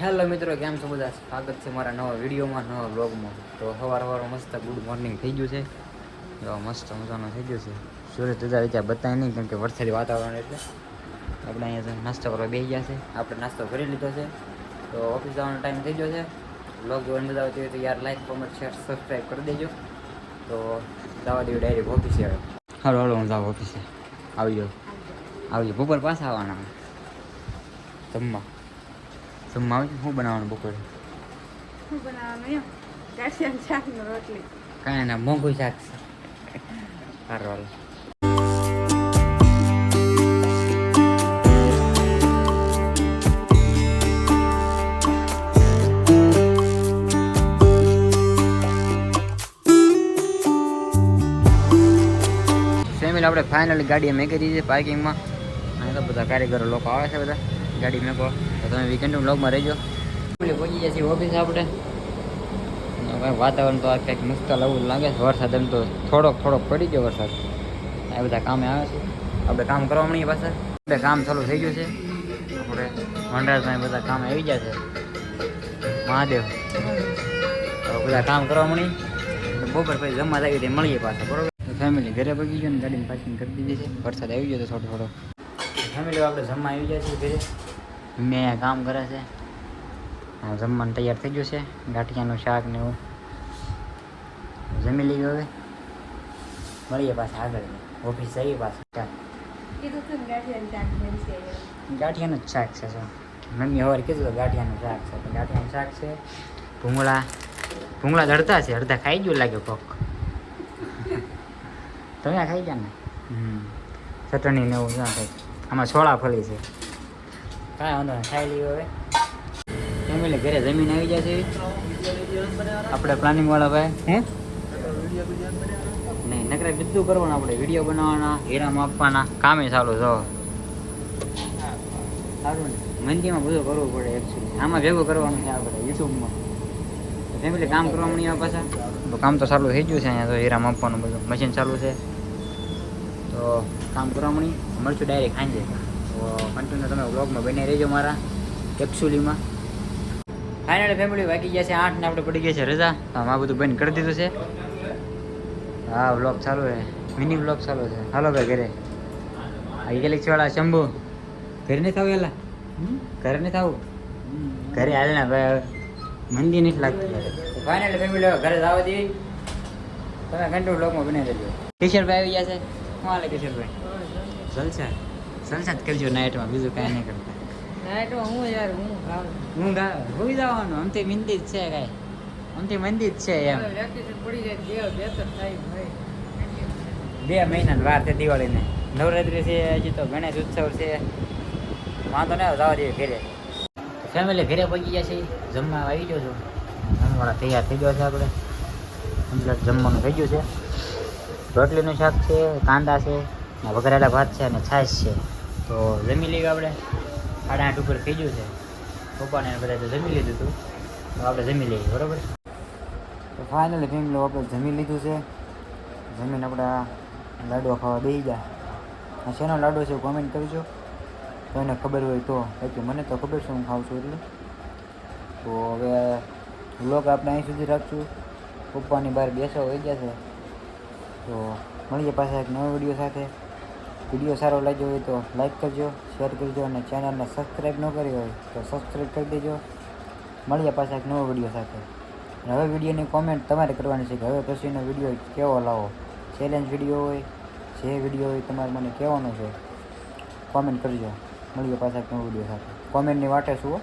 Hello મિત્રો, કેમ છો બધા? સ્વાગત છે મારા નવા વિડીયોમાં, નવા બ્લોગમાં. તો સવારમાં મસ્ત ગુડ મોર્નિંગ થઈ ગયું છે. તો મસ્ત મજાનું થઈ ગયું છે. સૂરજ ત્યાં બતાય નહીં કેમ કે વરસાદી વાતાવરણ એટલે આપણે અહીંયા નાસ્તો કરવા બેસી ગયા છે. આપણે નાસ્તો કરી લીધો છે. તો ઓફિસ જવાનો ટાઈમ થઈ ગયો છે. બ્લોગ જોવાની મજા આવતી હોય તો યાર લાઈક, કોમેન્ટ, શેર, સબસ્ક્રાઈબ કરી દેજો. તો જવા દેવું ડાયરેક્ટ ઓફિસે. હવે હાલો હાલો, હું જાઉં ઓફિસે. આવજો બપોર પાછા આવવાના જમવા. જમવા આવે શું બનાવવાનું બપોરે? શું બનાવવાનું? ગાંઠિયાનું શાક ને રોટલી. કાંઈ ના, મોંઘું શાક છે. સારું. ફેમિલી આપણે ફાઇનલી ગાડી મેકી દીધી છે પાર્કિંગમાં. અને તો બધા કારીગરો લોકો આવે છે, બધા ગાડી મેકો. તો તમે વીકેન્ડ બ્લોગમાં રહેજો. પહોંચી ગયા છીએ ઓફિસ આપણે. વાતાવરણ તો આ કંઈક મુશ્કેલ એવું લાગે છે. વરસાદ એમ તો થોડોક પડી ગયો વરસાદ. આ બધા કામે આવે છે. આપણે કામ કરવા મળીએ પાછા. આપણે કામ ચાલુ થઈ ગયું છે. આપણે વનરાજભાઈ બધા કામ આવી ગયા છે. મહાદેવ તો બધા કામ કરવા મળી. બપોર પછી જમવા આવી તે મળીએ પાછા, બરોબર? ફેમિલી ઘરે પગી ગયો ને ગાડીને પાર્કિંગ કરી દીધી છે. વરસાદ આવી ગયો તો થોડો ફેમિલી આપણે જમવા આવી ગયા છીએ ઘરે. મેં કામ કરે છે. જમવાનું તૈયાર થઈ ગયું છે. ગાંઠિયાનું શાક ને એવું જમી લીધું. હવે મળીએ પાછા આગળ ઓફિસ જઈએ પાછા. ગાંઠિયાનું જ શાક છે. શું મમ્મી સવારે કીધું તો ગાંઠિયાનું શાક છે. ગાંઠિયાનું શાક છે. ભૂંગળા અડધા છે, અડધા ખાઈ ગયું લાગે કોક. તમે ખાઈ ગયા ને? ચટણી ને એવું ના ખાઈ. આમાં છોળા ફળી છે. કાંઈ વાંધો નહીં, ખાઈ લઈએ હવે. ફેમિલી ઘરે જમીન આવી જાય છે. આપણે પ્લાનિંગ વાળા ભાઈ નહીં નકરા બધું કરવાનું. આપણે વિડીયો બનાવવાના, હીરા માપવાના, કામે ચાલુ જો સારું ને. મંદીમાં બધું કરવું પડે એકચ્યુઅલી. આમાં ભેગું કરવાનું છે આપણે યુટ્યુબમાં. ફેમિલી કામ કરવા મળીએ પાછા. તો કામ તો ચાલુ થઈ ગયું છે. અહીંયા તો હીરા માપવાનું બધું મશીન ચાલુ છે. તો કામ કરવા મળી મળશું ડાયરેક્ટ સાંજે. તો કન્ટિન્યુ તમે વ્લોગમાં બની રહેજો મારા એકચ્યુઅલીમાં. ફાઇનલી ફેમિલી વાગી ગયા છે 8 ને આપણે પડી ગયા છે રજા. આ બધું બંધ કરી દીધું છે. હા, વ્લોગ ચાલુ છે. મિની વ્લોગ ચાલુ છે. હાલો ભાઈ ઘરે. આ ગેલેક્સી વાળા શંભુ ઘરે નહીં થવું? એલા ઘરે નહીં થવું? ઘરે હાલ ને ભાઈ, મંદી નથી લાગતી. ફાઇનલી ફેમિલી ઘરે જવા દઈએ. તમે કન્ટિન્યુ વ્લોગમાં બની રહેજો. કિશોરભાઈ આવી ગયા છે. શું હાલે કિશોરભાઈ? જલસા જ કરજો નાઇટમાં, બીજું કાંઈ નહીં કરતા. હું હોઈ જવાનું. આમથી મંદી જ છે. કાંઈ આમથી મંદી જ છે એમ. 2 મહિનાની વાર છે દિવાળીને. નવરાત્રિ છે, હજી તો ગણેશ ઉત્સવ છે. વાંધો નહીં, જવા દઈએ ઘરે. ફેમિલી ઘરે પહોંચી ગયા છે. જમવા આવી ગયો છું. જમવાળા તૈયાર થઈ ગયો છે. આપણે કમ્પ્લીટ જમવાનું થઈ ગયું છે. રોટલીનું શાક છે, કાંદા છે, વઘારેલા ભાત છે અને છાશ છે. તો જમી લઈએ આપણે. 8:30 ઉપર થઈ ગયું છે. પપ્પાને બધા તો જમી લીધું હતું. તો આપણે જમી લઈએ, બરાબર? તો ફાઇનલી ફેમિલી આપણે જમી લીધું છે. જમીન આપણે લાડવા ખાવા બેસી ગયા. શેનો લાડવો છે કોમેન્ટ કરજો. તો એને ખબર હોય તો. બાકી મને તો ખબર છે, હું ખાઉં છું એટલે. તો હવે વ્લોગ આપણે અહીં સુધી રાખશું. પપ્પાની બહાર બેસવા હોઈ ગયા છે. તો મળીએ પાછા એક નવો વિડીયો સાથે. વિડીયો સારો લાગ્યો હોય તો લાઈક કરજો, શેર કરજો અને ચેનલને સબસ્ક્રાઈબ ન કરી હોય તો સબસ્ક્રાઈબ કરી દેજો. મળીએ પાછા એક નવો વિડીયો સાથે. અને હવે વિડીયોની કોમેન્ટ તમારે કરવાની છે કે હવે પછીનો વિડીયો કેવો લાવો. ચેલેન્જ વિડીયો હોય, જે વિડીયો હોય તમારે મને કહેવાનો છે. કોમેન્ટ કરજો. મળીએ પાછા એક નવો વિડીયો સાથે. કોમેન્ટની વાટે શું?